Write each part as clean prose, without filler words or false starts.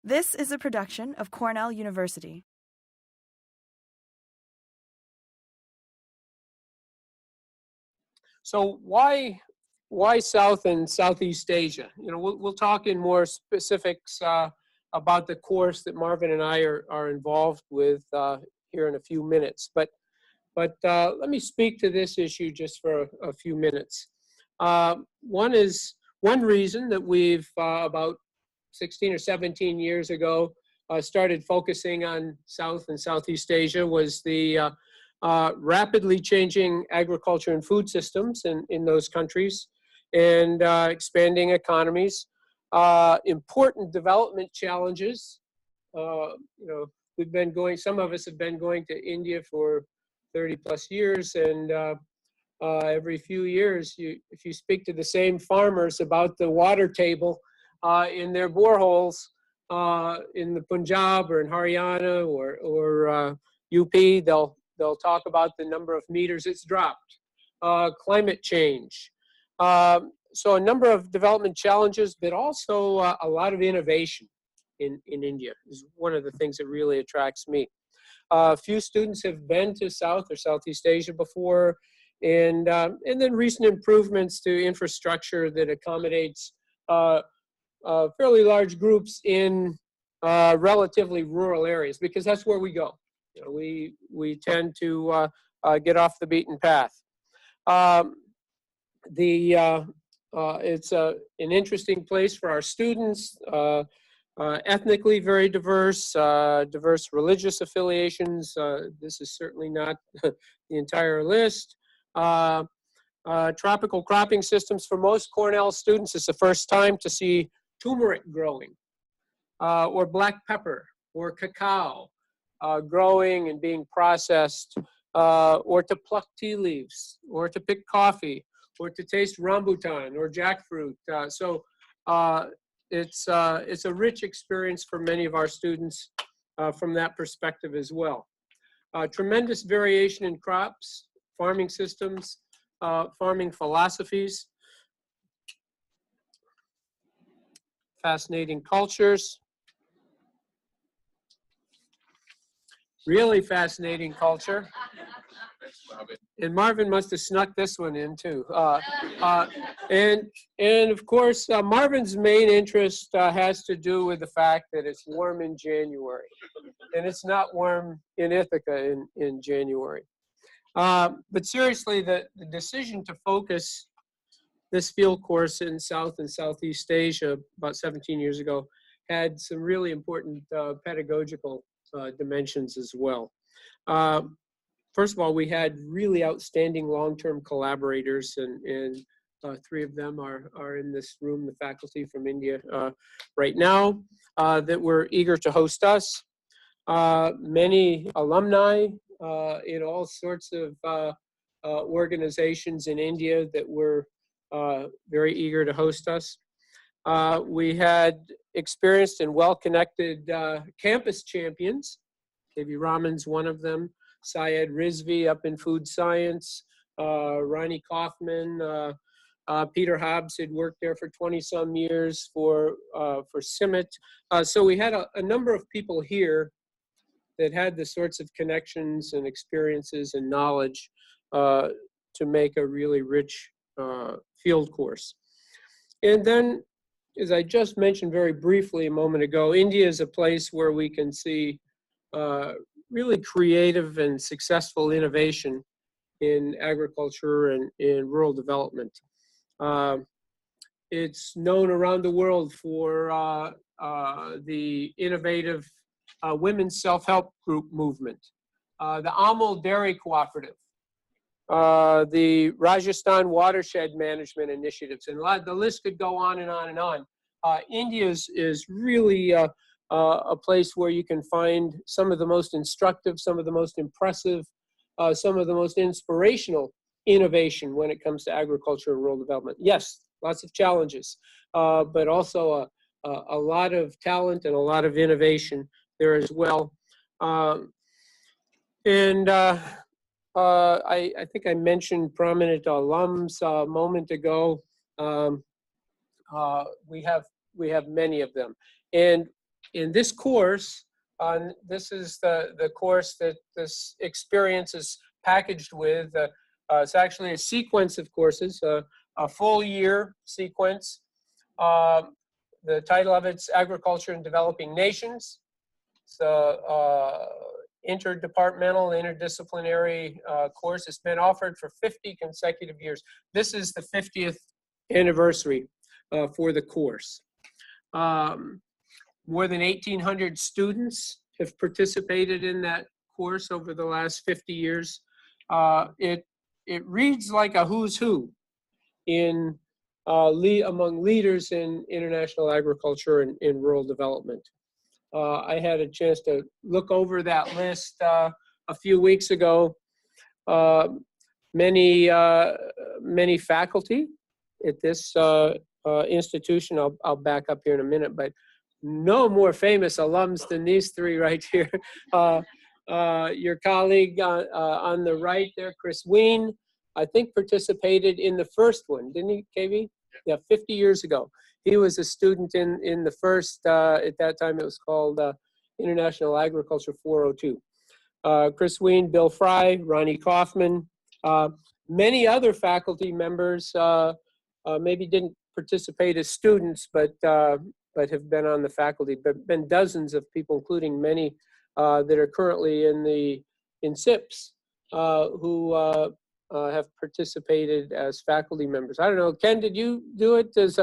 This is a production of Cornell University. So why South and Southeast Asia? You know, we'll talk in more specifics about the course that Marvin and I are involved with here in a few minutes. But let me speak to this issue just for a few minutes. One reason that we've about 16 or 17 years ago started focusing on South and Southeast Asia was the rapidly changing agriculture and food systems in those countries, and expanding economies, important development challenges. You know, some of us have been going to India for 30 plus years, and every few years, if you speak to the same farmers about the water table in their boreholes in the Punjab or in Haryana or UP, they'll talk about the number of meters it's dropped. Climate change. So a number of development challenges, but also a lot of innovation in India is one of the things that really attracts me. A few students have been to South or Southeast Asia before, and then recent improvements to infrastructure that accommodates fairly large groups in relatively rural areas, because that's where we go. You know, we tend to get off the beaten path. It's an interesting place for our students, ethnically very diverse, diverse religious affiliations. This is certainly not the entire list. Tropical cropping systems. For most Cornell students, it's the first time to see turmeric growing, or black pepper, or cacao growing and being processed, or to pluck tea leaves, or to pick coffee, or to taste rambutan or jackfruit. So it's a rich experience for many of our students from that perspective as well. Tremendous variation in crops, farming systems, farming philosophies, fascinating cultures, really fascinating culture. And Marvin must have snuck this one in too. And of course, Marvin's main interest has to do with the fact that it's warm in January, and it's not warm in Ithaca in January. But seriously, the decision to focus this field course in South and Southeast Asia about 17 years ago had some really important pedagogical dimensions as well. First of all, we had really outstanding long-term collaborators, and three of them are in this room, the faculty from India right now, that were eager to host us. Many alumni in all sorts of organizations in India that were very eager to host us. We had experienced and well-connected campus champions. K.V. Raman's one of them. Syed Rizvi up in food science. Ronnie Kaufman. Peter Hobbs had worked there for 20-some years for CIMMYT. So we had a number of people here that had the sorts of connections and experiences and knowledge to make a really rich field course. And then, as I just mentioned very briefly a moment ago, India is a place where we can see really creative and successful innovation in agriculture and in rural development. It's known around the world for the innovative women's self-help group movement, the Amul Dairy Cooperative, the Rajasthan watershed management initiatives, and the list could go on and on and on. India is really a place where you can find some of the most instructive, some of the most impressive, some of the most inspirational innovation when it comes to agriculture and rural development. Yes, lots of challenges, but also a lot of talent and a lot of innovation there as well. I think I mentioned prominent alums a moment ago. We have many of them, and in this course, this is the course that this experience is packaged with. It's actually a sequence of courses, a full year sequence. The title of it's Agriculture in Developing Nations. It's a interdepartmental, interdisciplinary course. It's been offered for 50 consecutive years. This is the 50th anniversary for the course. More than 1,800 students have participated in that course over the last 50 years. It reads like a who's who in among leaders in international agriculture and in rural development. I had a chance to look over that list a few weeks ago. Many faculty at this institution, I'll back up here in a minute, but no more famous alums than these three right here. Your colleague on the right there, Chris Ween, I think participated in the first one, didn't he, KV? Yeah, 50 years ago. He was a student in the first, at that time it was called International Agriculture 402. Chris Ween, Bill Fry, Ronnie Kaufman, many other faculty members maybe didn't participate as students, but have been on the faculty. But been dozens of people, including many that are currently in SIPs, who have participated as faculty members. I don't know, Ken, did you do it? There's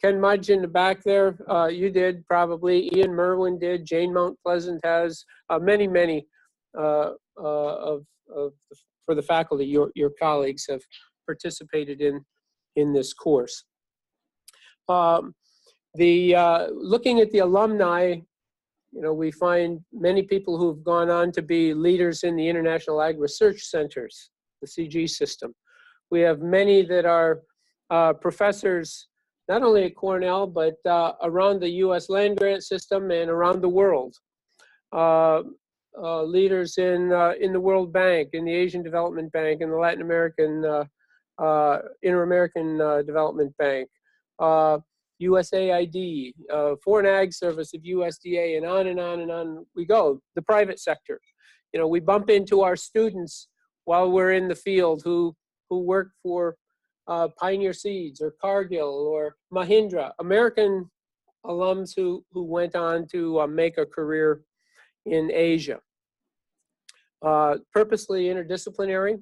Ken Mudge in the back there. You did probably. Ian Merwin did. Jane Mount Pleasant has. Many for the faculty, your colleagues have participated in this course. Looking at the alumni, you know, we find many people who've gone on to be leaders in the International Ag Research Centers, the CG system. We have many that are professors, not only at Cornell, but around the U.S. land grant system and around the world. Leaders in the World Bank, in the Asian Development Bank, in the Latin American, Inter-American Development Bank, USAID, Foreign Ag Service of USDA, and on and on and on we go. The private sector. You know, we bump into our students while we're in the field who work for Pioneer Seeds or Cargill or Mahindra, American alums who went on to make a career in Asia. Purposely interdisciplinary.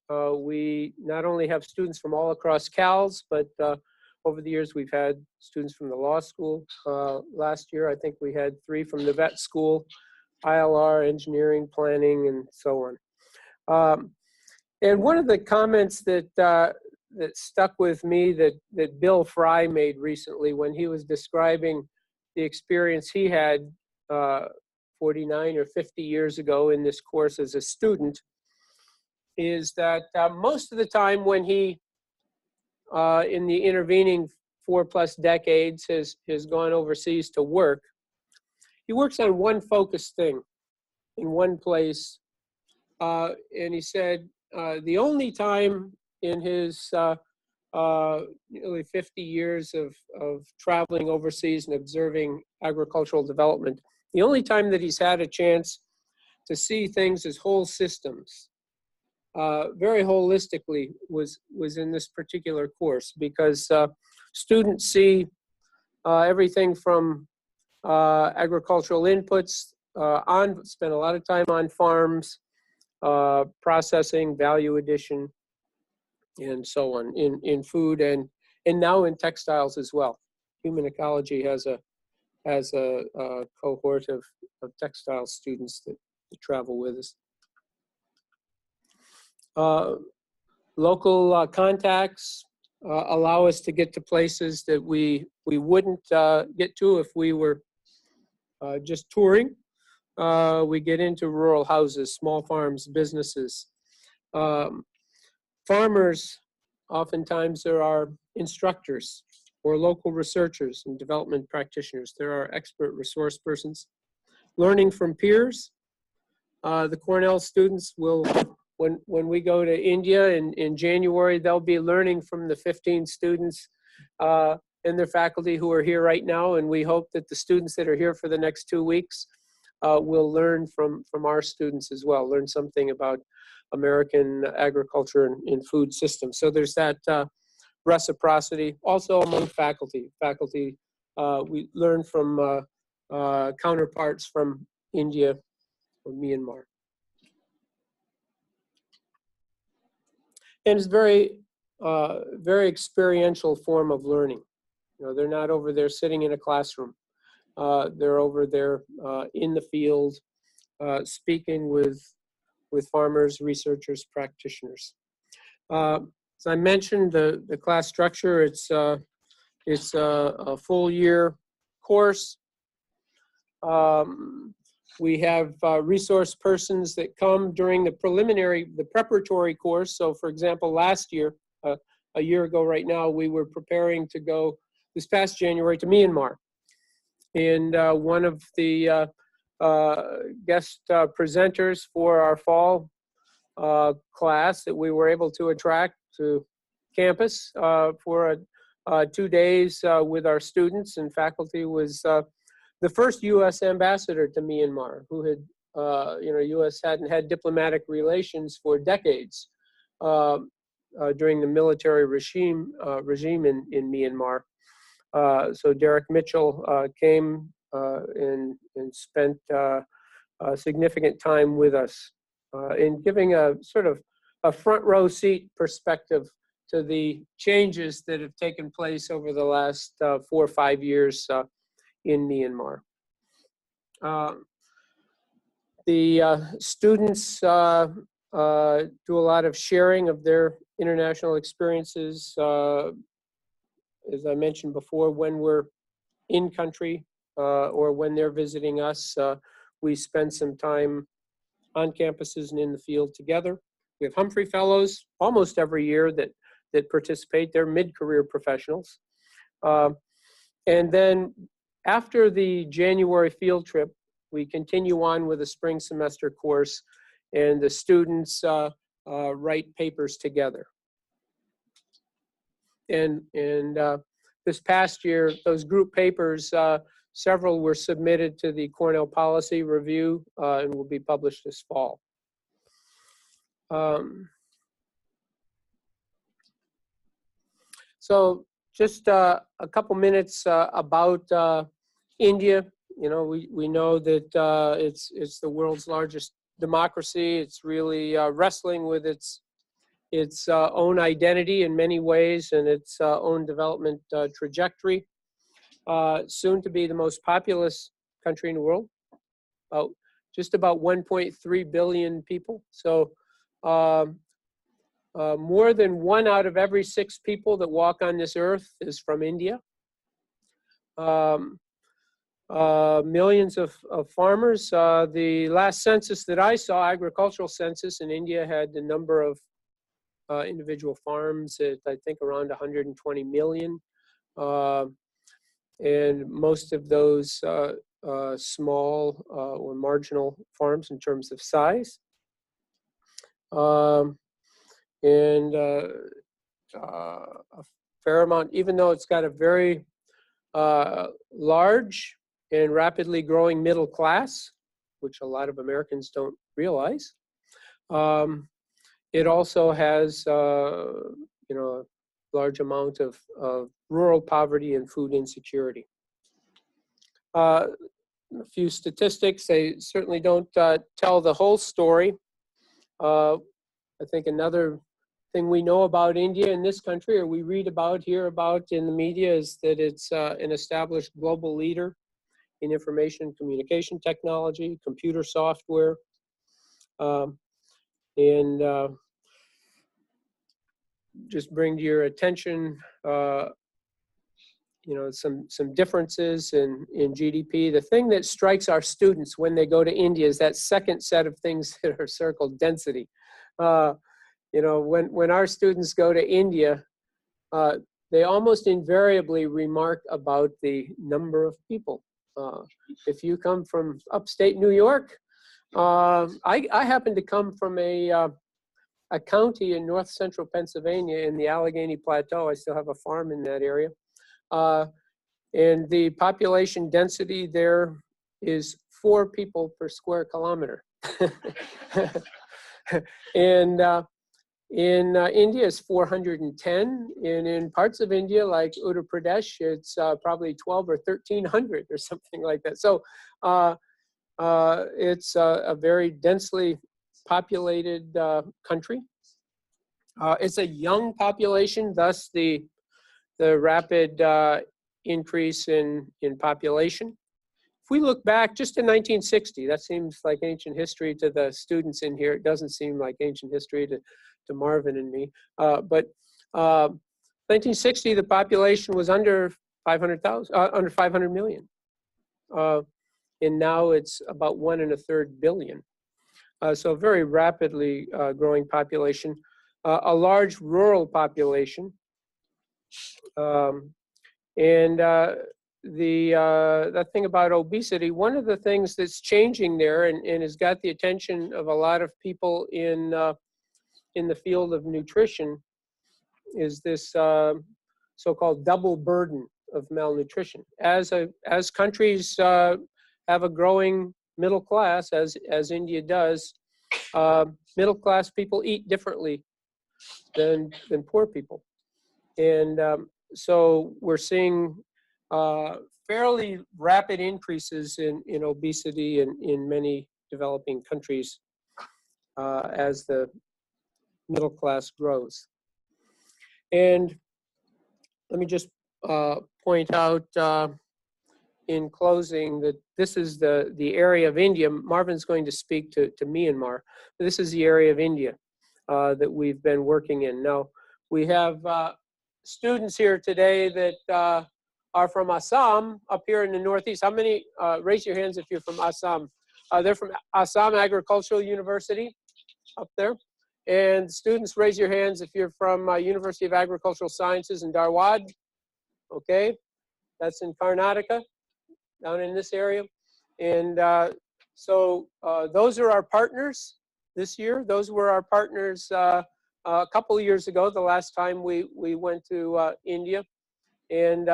We not only have students from all across CALS, but over the years we've had students from the law school. Last year I think we had 3 from the vet school, ILR, engineering, planning, and so on. And one of the comments that stuck with me that Bill Fry made recently when he was describing the experience he had 49 or 50 years ago in this course as a student is that most of the time when he, in the intervening 4+ decades, has gone overseas to work, he works on one focused thing in one place. And he said the only time in his nearly 50 years of traveling overseas and observing agricultural development, the only time that he's had a chance to see things as whole systems, very holistically, was in this particular course, because students see everything from agricultural inputs, spend a lot of time on farms, processing, value addition, and so on, in food and now in textiles as well. Human ecology has a cohort of textile students that travel with us. Local contacts allow us to get to places that we wouldn't get to if we were just touring. We get into rural houses, small farms, businesses. Farmers, oftentimes there are instructors or local researchers and development practitioners. There are expert resource persons. Learning from peers. The Cornell students will, when we go to India in January, they'll be learning from the 15 students and their faculty who are here right now, and we hope that the students that are here for the next 2 weeks will learn from our students as well, learn something about American agriculture and food systems. So there's that reciprocity. Also among faculty. We learn from counterparts from India or Myanmar. And it's very experiential form of learning. You know, they're not over there sitting in a classroom. They're over there in the field, speaking with farmers, researchers, practitioners. As I mentioned, the class structure, it's a full year course. We have resource persons that come during the preparatory course. So for example, last year, a year ago right now, we were preparing to go this past January to Myanmar. And one of the guest presenters for our fall class that we were able to attract to campus for 2 days with our students and faculty was the first U.S. ambassador to Myanmar, who had, U.S. hadn't had diplomatic relations for decades during the military regime in Myanmar. So Derek Mitchell came and spent significant time with us in giving a sort of a front row seat perspective to the changes that have taken place over the last 4 or 5 years in Myanmar. The students do a lot of sharing of their international experiences. As I mentioned before, when we're in country or when they're visiting us, we spend some time on campuses and in the field together. We have Humphrey Fellows almost every year that participate. They're mid-career professionals. And then after the January field trip, we continue on with a spring semester course, and the students write papers together. And this past year, those group papers, several were submitted to the Cornell Policy Review and will be published this fall. So just a couple minutes about India. You know, we know that it's the world's largest democracy. It's really wrestling with its own identity in many ways and its own development trajectory. Soon to be the most populous country in the world, just about 1.3 billion people. So more than 1 out of every 6 people that walk on this earth is from India. Millions of farmers. The last census that I saw, agricultural census in India, had the number of individual farms at, I think, around 120 million. And most of those small or marginal farms in terms of size. And a fair amount, even though it's got a very large and rapidly growing middle class, which a lot of Americans don't realize. It also has, a large amount of rural poverty and food insecurity. A few statistics, they certainly don't tell the whole story. I think another thing we know about India in this country, or we read about, hear about in the media, is that it's an established global leader in information and communication technology, computer software, and just bring to your attention, some differences in GDP. The thing that strikes our students when they go to India is that second set of things that are circled, density. When our students go to India, they almost invariably remark about the number of people. If you come from upstate New York, I happen to come from a county in north central Pennsylvania in the Allegheny Plateau. I still have a farm in that area. And the population density there is 4 people per square kilometer. And in India, it's 410. And in parts of India, like Uttar Pradesh, it's probably 12 or 1,300 or something like that. So it's a very densely populated country. It's a young population, thus the rapid increase in population. If we look back just to 1960, that seems like ancient history to the students in here. It doesn't seem like ancient history to Marvin and me. But 1960, the population was under 500,000, under 500 million. And now it's about 1.25 billion. So a very rapidly growing population, a large rural population. The thing about obesity, one of the things that's changing there and has got the attention of a lot of people in the field of nutrition is this so-called double burden of malnutrition. As countries have a growing middle class, as India does, middle class people eat differently than poor people. And so we're seeing fairly rapid increases in obesity in many developing countries as the middle class grows. And let me just point out in closing that this is the area of India. Marvin's going to speak to Myanmar. This is the area of India that we've been working in. Now, we have students here today that are from Assam, up here in the Northeast. How many, raise your hands if you're from Assam. They're from Assam Agricultural University, up there. And students, raise your hands if you're from University of Agricultural Sciences in Dharwad. Okay, that's in Karnataka, down in this area. And so those are our partners this year. Those were our partners a couple of years ago, the last time we went to India. And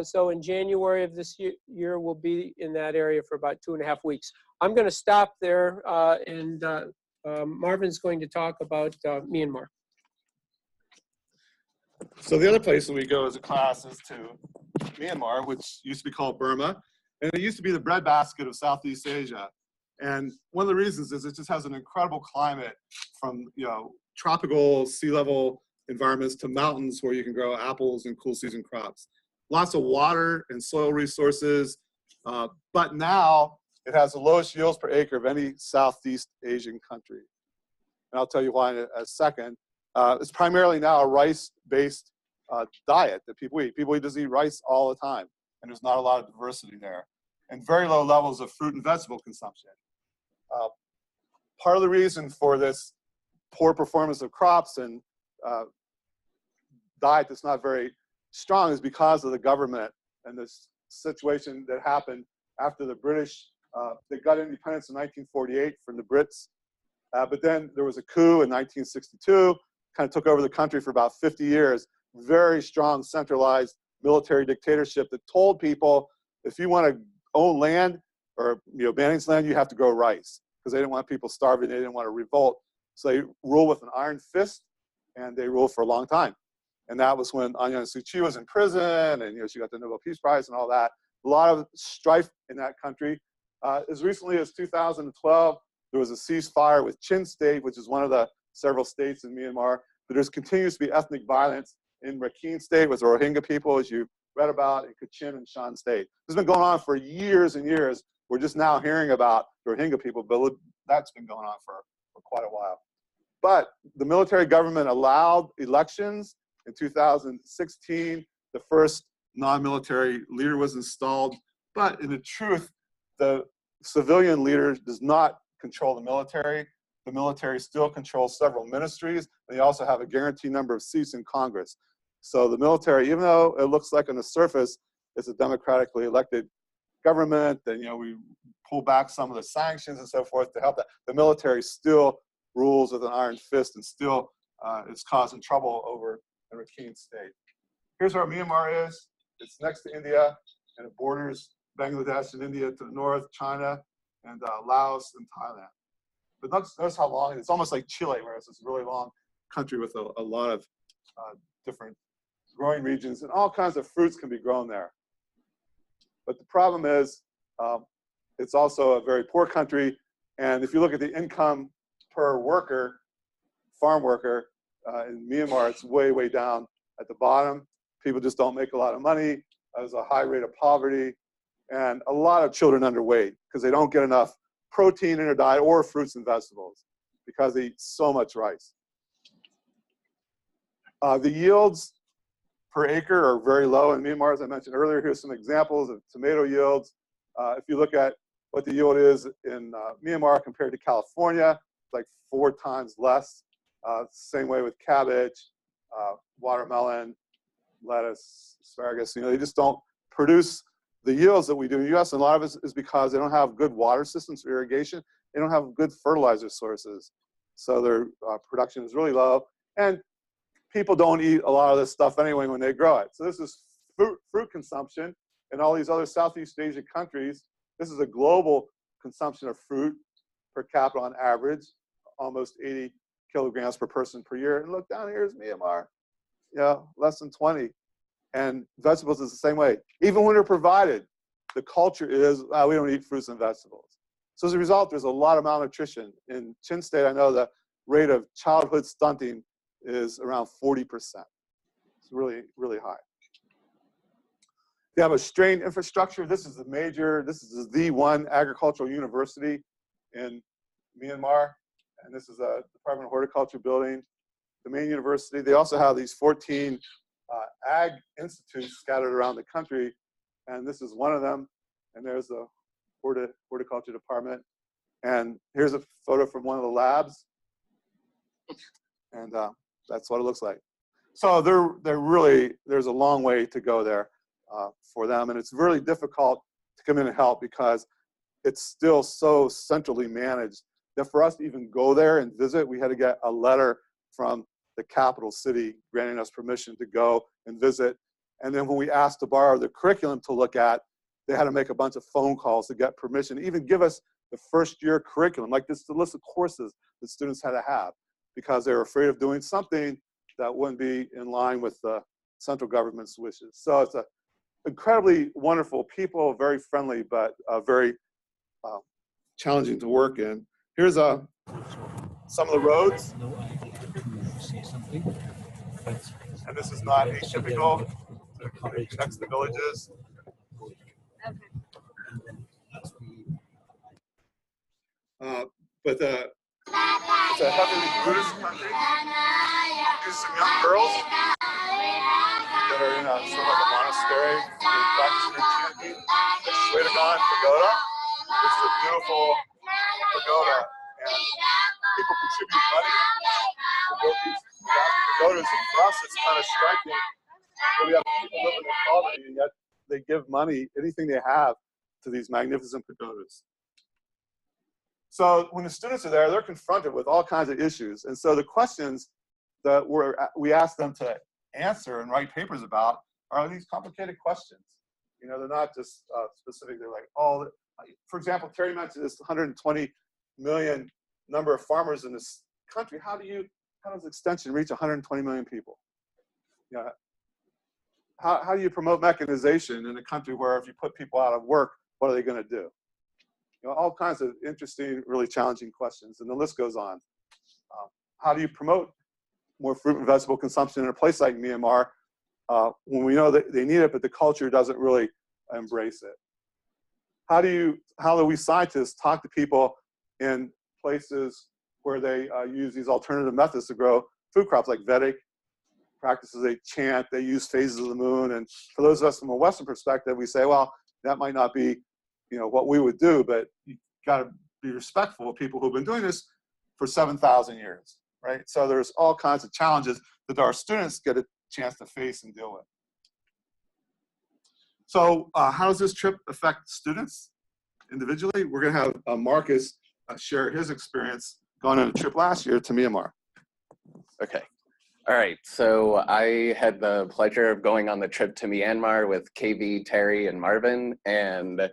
so in January of this year, we'll be in that area for about 2.5 weeks. I'm going to stop there, and Marvin's going to talk about Myanmar. So the other place that we go as a class is to Myanmar, which used to be called Burma. And it used to be the breadbasket of Southeast Asia. And one of the reasons is it just has an incredible climate, from tropical sea level environments to mountains where you can grow apples and cool season crops. Lots of water and soil resources, but now it has the lowest yields per acre of any Southeast Asian country. And I'll tell you why in a second. It's primarily now a rice-based diet that people eat. People just eat rice all the time, and there's not a lot of diversity there. And very low levels of fruit and vegetable consumption. Part of the reason for this poor performance of crops and diet that's not very strong is because of the government and this situation that happened after the British, they got independence in 1948 from the Pritts. But then there was a coup in 1962, kind of took over the country for about 50 years. Very strong centralized military dictatorship that told people, if you want to own land or manage land, you have to grow rice, because they didn't want people starving. They didn't want to revolt. So they rule with an iron fist, and they ruled for a long time. And that was when Aung San Suu Kyi was in prison, and she got the Nobel Peace Prize and all that. A lot of strife in that country. As recently as 2012, there was a ceasefire with Chin State, which is one of the several states in Myanmar. But there continues to be ethnic violence in Rakhine State with the Rohingya people, as you read about, in Kachin and Shan State. This has been going on for years and years. We're just now hearing about the Rohingya people, but that's been going on for quite a while. But the military government allowed elections. In 2016, the first non-military leader was installed. But in the truth, the civilian leader does not control the military. The military still controls several ministries. They also have a guaranteed number of seats in Congress. So the military, even though it looks like on the surface it's a democratically elected government, and we pull back some of the sanctions and so forth to help that, the military still rules with an iron fist and still is causing trouble over in Rakhine State. here's where Myanmar is. It's next to India, and it borders Bangladesh and India to the north, China, and Laos and Thailand. But notice how long it is. It's almost like Chile, where it's this really long country with a lot of different growing regions, and all kinds of fruits can be grown there. But the problem is, it's also a very poor country. And if you look at the income per worker, farm worker, in Myanmar, it's way, way down at the bottom. People just don't make a lot of money. There's a high rate of poverty, and a lot of children underweight because they don't get enough protein in their diet or fruits and vegetables because they eat so much rice. The yields per acre are very low in Myanmar, as I mentioned earlier. Here's some examples of tomato yields. If you look at what the yield is in Myanmar compared to California, it's like 4 times less. Same way with cabbage, watermelon, lettuce, asparagus. You know, they just don't produce the yields that we do in the US. And a lot of it is because they don't have good water systems for irrigation. They don't have good fertilizer sources. So their production is really low. And people don't eat a lot of this stuff anyway when they grow it. So this is fruit consumption in all these other Southeast Asian countries. This is a global consumption of fruit per capita on average, almost 80 kilograms per person per year. And look, down here is Myanmar, less than 20. And vegetables is the same way. Even when they're provided, the culture is, we don't eat fruits and vegetables. So as a result, there's a lot of malnutrition. In Chin State, I know the rate of childhood stunting is around 40%. It's really, really high. They have a strained infrastructure. This is the one agricultural university in Myanmar. And this is a Department of Horticulture building, the main university. They also have these 14 ag institutes scattered around the country. And this is one of them. And there's the horticulture department. And here's a photo from one of the labs. And that's what it looks like. So there's a long way to go there for them. And it's really difficult to come in and help because it's still so centrally managed that for us to even go there and visit, we had to get a letter from the capital city granting us permission to go and visit. And then when we asked to borrow the curriculum to look at, they had to make a bunch of phone calls to get permission to even give us the first year curriculum, like this, the list of courses that students had to have, because they were afraid of doing something that wouldn't be in line with the central government's wishes. So it's a incredibly wonderful people, very friendly, but very challenging to work in. Here's some of the roads. And this is not atypical. It connects the villages. But it's a heavily Buddhist country. There's some young girls that are in a sort of a monastery. They practice their chanting. It's Swedagon Pagoda. This is a beautiful pagoda, and people contribute money to build these pagodas. And for us, it's kind of striking that we have people living in poverty, and yet they give money, anything they have, to these magnificent pagodas. So when the students are there, they're confronted with all kinds of issues. And so the questions that we ask them to answer and write papers about are these complicated questions. You know, they're not just specific. They're like, for example, Terry mentioned this 120 million number of farmers in this country. How does extension reach 120 million people? Yeah. How do you promote mechanization in a country where if you put people out of work, what are they going to do? You know, all kinds of interesting, really challenging questions, and the list goes on. How do you promote more fruit and vegetable consumption in a place like Myanmar when we know that they need it, but the culture doesn't really embrace it? How do we scientists talk to people in places where they use these alternative methods to grow food crops, like Vedic practices? They chant, they use phases of the moon, and for those of us from a Western perspective, we say, well, that might not be, what we would do, but you got to be respectful of people who've been doing this for 7,000 years, right? So there's all kinds of challenges that our students get a chance to face and deal with. So how does this trip affect students individually? We're going to have Marcus share his experience going on a trip last year to Myanmar. Okay. All right, so I had the pleasure of going on the trip to Myanmar with KV, Terry, and Marvin, and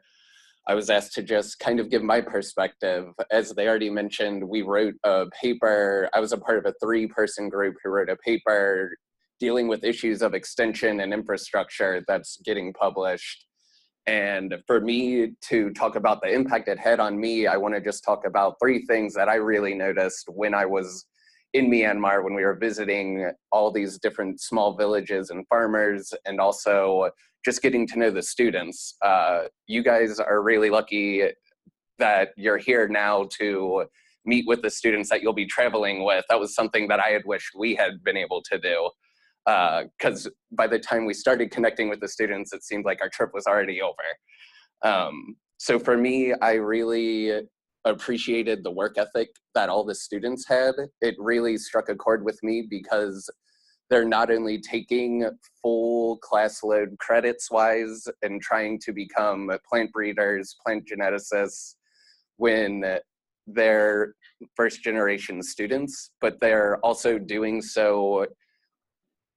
I was asked to just kind of give my perspective. As they already mentioned, we wrote a paper. I was a part of a 3-person group who wrote a paper dealing with issues of extension and infrastructure that's getting published. And for me to talk about the impact it had on me, I want to just talk about 3 things that I really noticed when I was in Myanmar, when we were visiting all these different small villages and farmers, and also just getting to know the students. You guys are really lucky that you're here now to meet with the students that you'll be traveling with. That was something that I had wished we had been able to do. Because by the time we started connecting with the students, it seemed like our trip was already over. So for me, I really appreciated the work ethic that all the students had. It really struck a chord with me because they're not only taking full class load credits wise and trying to become plant breeders, plant geneticists when they're first generation students, but they're also doing so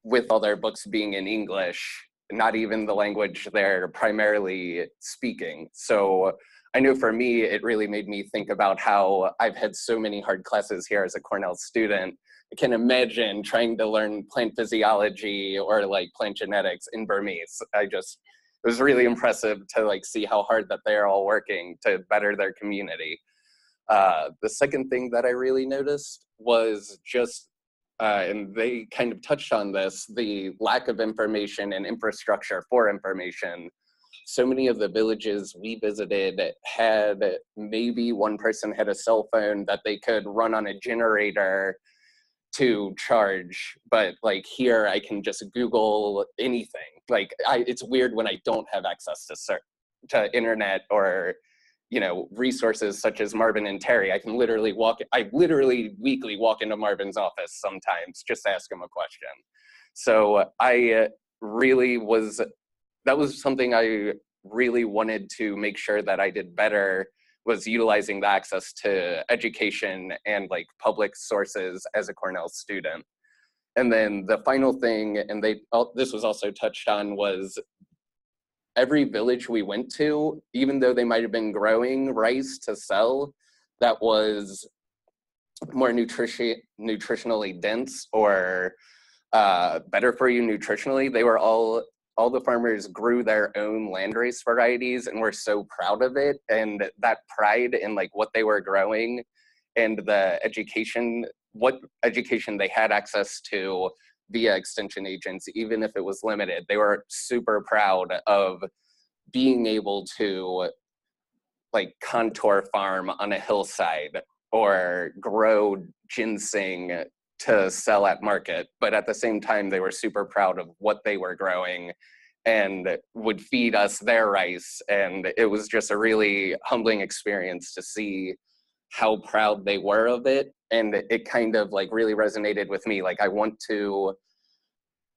with all their books being in English, not even the language they're primarily speaking. So I know for me, it really made me think about how I've had so many hard classes here as a Cornell student. I can imagine trying to learn plant physiology or like plant genetics in Burmese. It was really impressive to like see how hard that they're all working to better their community. The second thing that I really noticed was just and they kind of touched on this, the lack of information and infrastructure for information. So many of the villages we visited had maybe one person had a cell phone that they could run on a generator to charge, but like here I can just Google anything. Like it's weird when I don't have access to internet or resources such as Marvin and Terry. I literally weekly walk into Marvin's office sometimes, just ask him a question. So that was something I really wanted to make sure that I did better, was utilizing the access to education and like public sources as a Cornell student. And then the final thing, and this was also touched on, was every village we went to, even though they might have been growing rice to sell that was more nutritionally dense or better for you nutritionally, they were all the farmers grew their own landrace varieties and were so proud of it. And that pride in like what they were growing and the education, what education they had access to via extension agents, even if it was limited, they were super proud of being able to like contour farm on a hillside or grow ginseng to sell at market. But at the same time, they were super proud of what they were growing and would feed us their rice. And it was just a really humbling experience to see how proud they were of it. And it kind of like really resonated with me. Like I want to,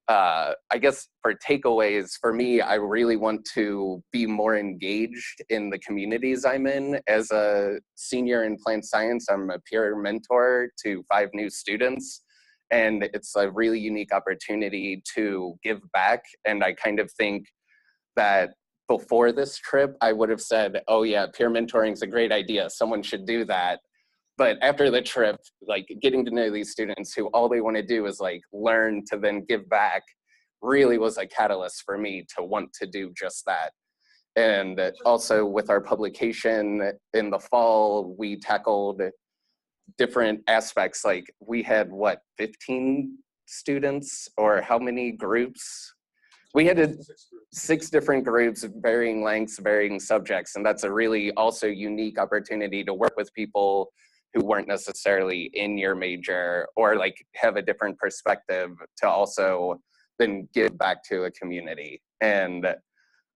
I guess for takeaways, for me, I really want to be more engaged in the communities I'm in. As a senior in plant science, I'm a peer mentor to 5 new students. And it's a really unique opportunity to give back. And I kind of think that before this trip, I would have said, oh yeah, peer mentoring is a great idea. Someone should do that. But after the trip, like getting to know these students who all they want to do is like learn to then give back really was a catalyst for me to want to do just that. And also with our publication in the fall, we tackled different aspects. Like we had 15 students, or how many groups? We had 6 different groups, varying lengths, varying subjects. And that's a really also unique opportunity to work with people who weren't necessarily in your major or like have a different perspective to also then give back to a community. And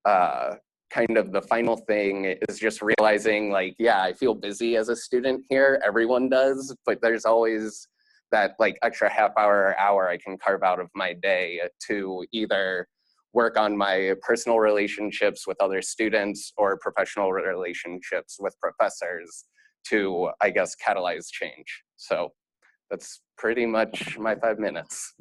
kind of the final thing is just realizing like, yeah, I feel busy as a student here. Everyone does, but there's always that like extra half hour or hour I can carve out of my day to either work on my personal relationships with other students or professional relationships with professors to, I guess, catalyze change. So that's pretty much my 5 minutes.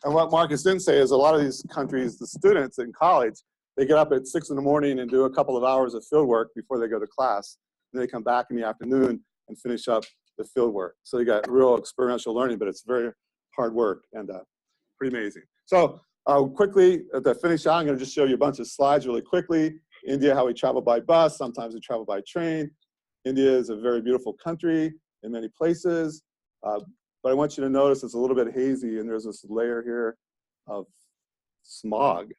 And what Marcus didn't say is a lot of these countries, the students in college, they get up at 6 in the morning and do a couple of hours of field work before they go to class. And they come back in the afternoon and finish up the field work. So you got real experiential learning, but it's very hard work and pretty amazing. So quickly, to finish out, I'm going to just show you a bunch of slides really quickly. India, how we travel by bus. Sometimes we travel by train. India is a very beautiful country in many places. But I want you to notice it's a little bit hazy, and there's this layer here of smog.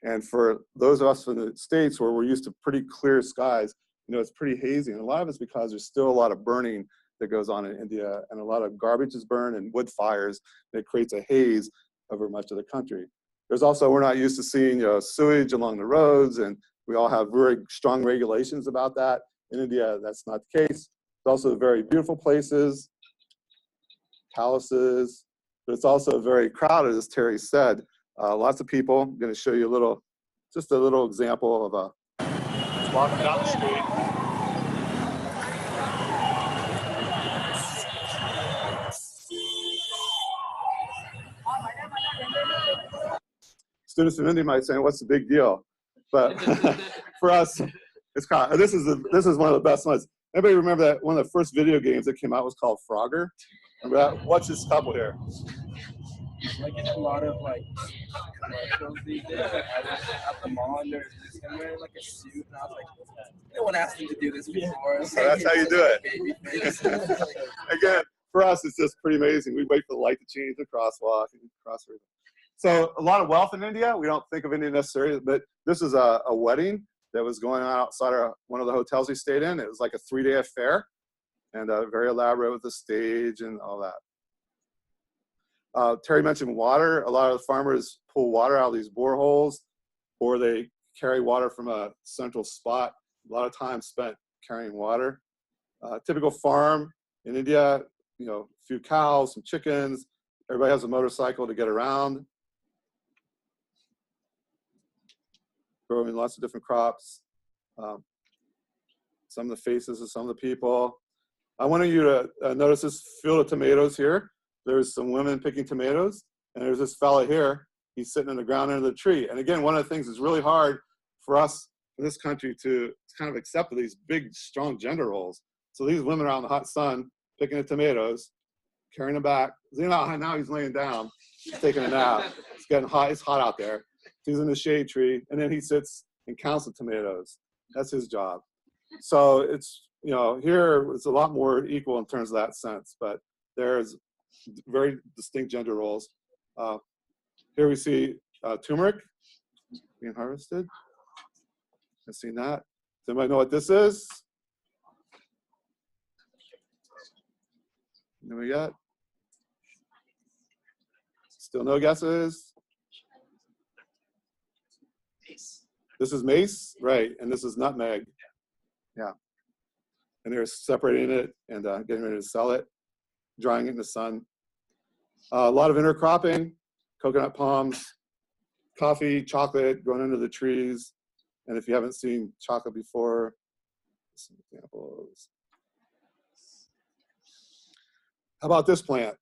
And for those of us from the States where we're used to pretty clear skies, you know, it's pretty hazy. And a lot of it's because there's still a lot of burning that goes on in India, and a lot of garbage is burned and wood fires that creates a haze over much of the country. There's also, we're not used to seeing, you know, sewage along the roads, and we all have very strong regulations about that. In India, that's not the case. It's also very beautiful places, palaces, but it's also very crowded, as Terry said. Lots of people. I'm going to show you a little, just a little example of just walking down the street. Students from India might say, "What's the big deal?" But for us, it's kind of, this is one of the best ones. Anybody remember that one of the first video games that came out was called Frogger? Remember that? Watch this couple here. Like in a lot of like commercials these days, like at the mall, and there's this guy wearing like a suit, and I was like, no one asked him to do this before. So that's how you do it. Again, for us, it's just pretty amazing. We wait for the light to change the crosswalk and cross river. So a lot of wealth in India. We don't think of India necessarily, but this is a wedding that was going on outside one of the hotels we stayed in. It was like a 3-day affair, and very elaborate with the stage and all that. Terry mentioned water. A lot of the farmers pull water out of these boreholes, or they carry water from a central spot. A lot of time spent carrying water. Typical farm in India, you know, a few cows, some chickens. Everybody has a motorcycle to get around. Growing lots of different crops. Some of the faces of some of the people. I wanted you to notice this field of tomatoes here. There's some women picking tomatoes, and there's this fella here. He's sitting in the ground under the tree. And again, one of the things that's really hard for us in this country to kind of accept these big, strong gender roles. So these women are out in the hot sun picking the tomatoes, carrying them back. You know, now he's laying down, he's taking a nap. It's getting hot. It's hot out there. He's in the shade tree, and then he sits and counts the tomatoes. That's his job. So it's, you know, here it's a lot more equal in terms of that sense, but there's very distinct gender roles. Here we see turmeric being harvested. I've seen that. Does anybody know what this is? Anybody yet? Still no guesses? This is mace, right? And this is nutmeg. Yeah. And they're separating it and getting ready to sell it, drying it in the sun. A lot of intercropping, coconut palms, coffee, chocolate growing under the trees. And if you haven't seen chocolate before, some examples. How about this plant?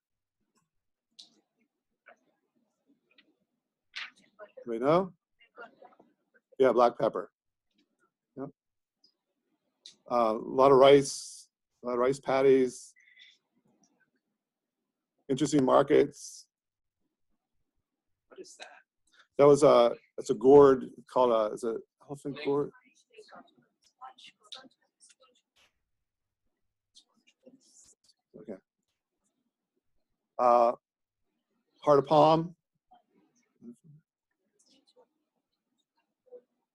Anybody know? Yeah, black pepper. Yep. A lot of rice paddies. Interesting markets. What is that? That was it's a gourd called is it elephant gourd? Okay. Heart of palm.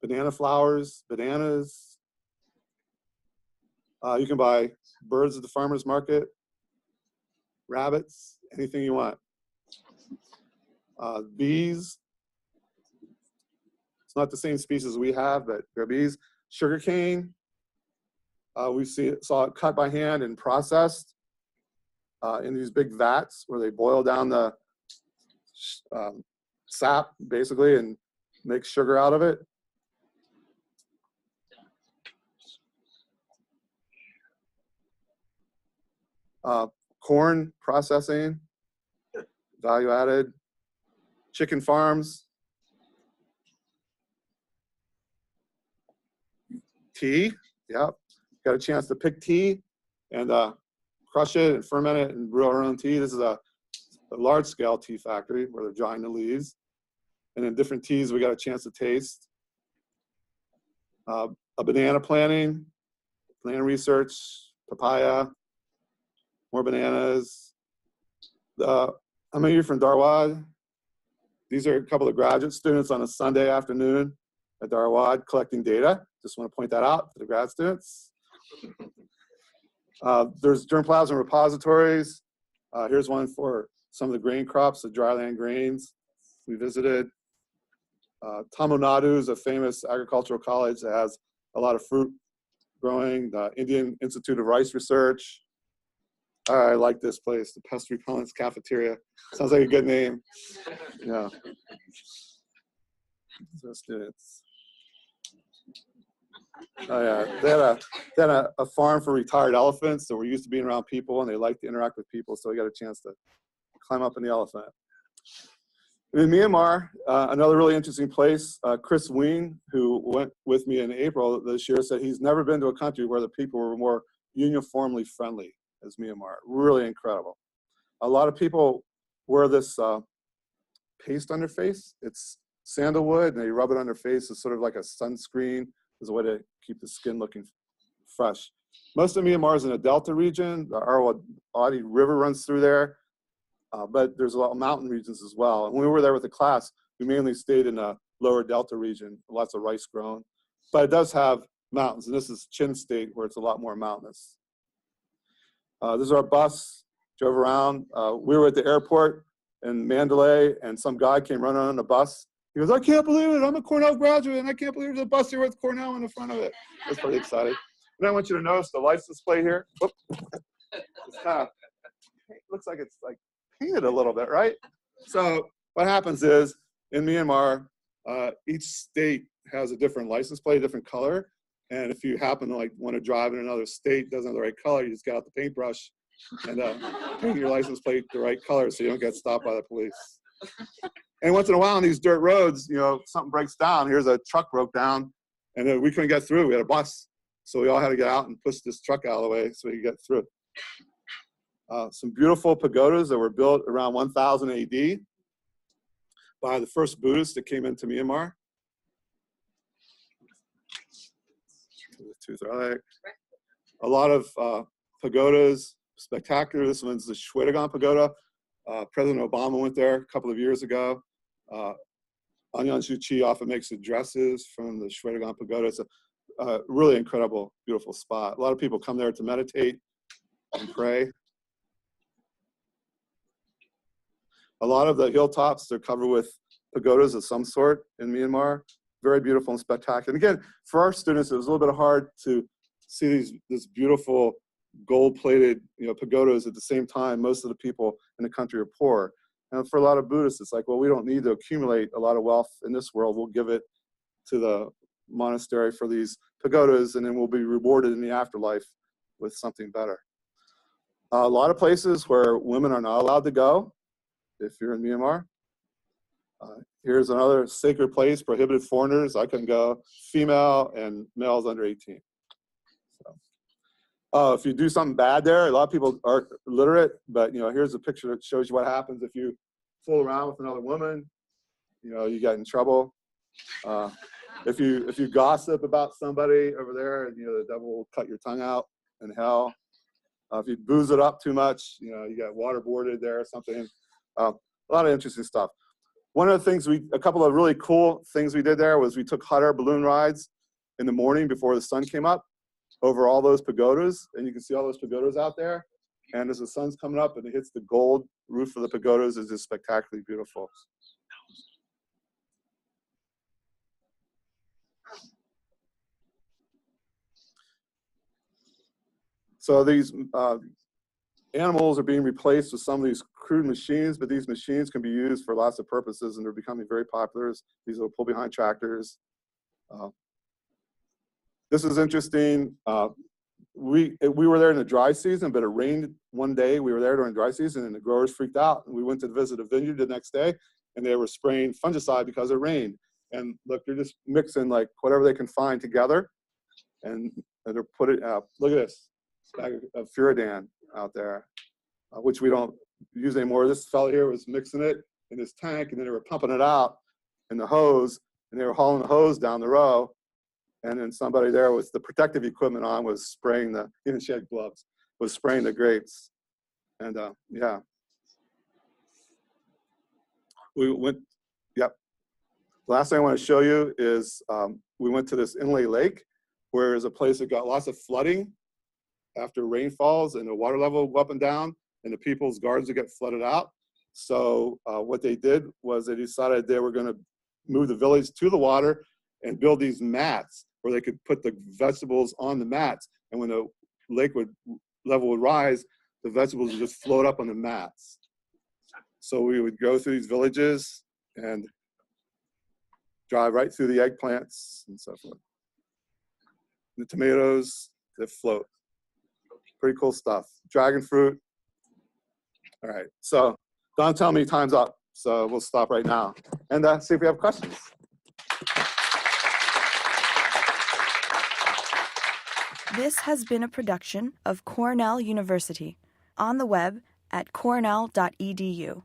Banana flowers, bananas. You can buy birds at the farmer's market, rabbits, anything you want. Bees. It's not the same species we have, but they're bees. Sugarcane. We saw it cut by hand and processed in these big vats where they boil down the sap, basically, and make sugar out of it. corn processing, value added, chicken farms, tea, yep. Got a chance to pick tea and crush it and ferment it and brew our own tea. This is a large-scale tea factory where they're drying the leaves. And then different teas we got a chance to taste. A banana planting, banana research, papaya, more bananas. How many of you are from Darwad? These are a couple of graduate students on a Sunday afternoon at Darwad collecting data. Just want to point that out to the grad students. There's germplasm repositories. Here's one for some of the grain crops, the dryland grains we visited. Tamil Nadu is a famous agricultural college that has a lot of fruit growing. The Indian Institute of Rice Research. I like this place, the Pest Repellents Cafeteria. Sounds like a good name. Yeah. So students. Oh yeah, they had a farm for retired elephants, so we're used to being around people, and they like to interact with people, so we got a chance to climb up in the elephant. In Myanmar, another really interesting place, Chris Wing, who went with me in April this year, said he's never been to a country where the people were more uniformly friendly as Myanmar. Really incredible. A lot of people wear this paste on their face. It's sandalwood, and they rub it on their face. It's sort of like a sunscreen as a way to keep the skin looking fresh. Most of Myanmar is in a delta region. The IARD River runs through there, but there's a lot of mountain regions as well. And when we were there with the class, we mainly stayed in a lower delta region, lots of rice grown. But it does have mountains, and this is Chin State, where it's a lot more mountainous. This is our bus, drove around. We were at the airport in Mandalay, and some guy came running on the bus. He goes, I can't believe it, I'm a Cornell graduate, and I can't believe there's a bus here with Cornell in the front of it. That's pretty exciting. And I want you to notice the license plate here. Whoop. It's kind of, it looks like it's like painted a little bit, right? So what happens is, in Myanmar, each state has a different license plate, different color. And if you happen to want to drive in another state, doesn't have the right color, you just get out the paintbrush and paint your license plate the right color so you don't get stopped by the police. And once in a while on these dirt roads, something breaks down. Here's a truck broke down, and we couldn't get through. We had a bus, so we all had to get out and push this truck out of the way so we could get through. Some beautiful pagodas that were built around 1000 AD by the first Buddhists that came into Myanmar. A lot of pagodas, spectacular. This one's the Shwedagon Pagoda. President Obama went there a couple of years ago. Aung San Suu Kyi often makes addresses from the Shwedagon Pagoda. It's a really incredible, beautiful spot. A lot of people come there to meditate and pray. A lot of the hilltops are covered with pagodas of some sort in Myanmar. Very beautiful and spectacular. And again, for our students, it was a little bit hard to see this beautiful gold-plated pagodas at the same time. Most of the people in the country are poor. And for a lot of Buddhists, it's like, well, we don't need to accumulate a lot of wealth in this world. We'll give it to the monastery for these pagodas, and then we'll be rewarded in the afterlife with something better. A lot of places where women are not allowed to go, if you're in Myanmar. Here's another sacred place, prohibited foreigners. I couldn't go. Female and males under 18. So, if you do something bad there, a lot of people are illiterate, but here's a picture that shows you what happens if you fool around with another woman. You get in trouble. If you gossip about somebody over there, the devil will cut your tongue out in hell. If you booze it up too much, you get waterboarded there or something. A lot of interesting stuff. One of the things a couple of really cool things we did there was we took hot air balloon rides in the morning before the sun came up over all those pagodas. And you can see all those pagodas out there. And as the sun's coming up and it hits the gold roof of the pagodas, it's just spectacularly beautiful. So these animals are being replaced with some of these crude machines, but these machines can be used for lots of purposes, and they're becoming very popular. These little pull-behind tractors. This is interesting. we were there in the dry season, but it rained one day. We were there during dry season, and the growers freaked out. And we went to visit a vineyard the next day, and they were spraying fungicide because it rained. And look, they're just mixing like whatever they can find together, and they're putting. Look at this bag of Furidan out there, which we don't use anymore. This fellow here was mixing it in his tank, and then they were pumping it out in the hose, and they were hauling the hose down the row. And then somebody there with the protective equipment on was spraying even she had gloves, was spraying the grapes. And yeah. We went, yep. Last thing I want to show you is we went to this inlay lake where there's a place that got lots of flooding after rainfalls, and the water level would go up and down, and the people's gardens would get flooded out. So what they did was they decided they were going to move the village to the water and build these mats where they could put the vegetables on the mats. And when the lake level would rise, the vegetables would just float up on the mats. So we would go through these villages and drive right through the eggplants and so forth. The tomatoes, they float. Pretty cool stuff. Dragon fruit. All right, so don't tell me time's up. So we'll stop right now and see if we have questions. This has been a production of Cornell University, on the web at cornell.edu.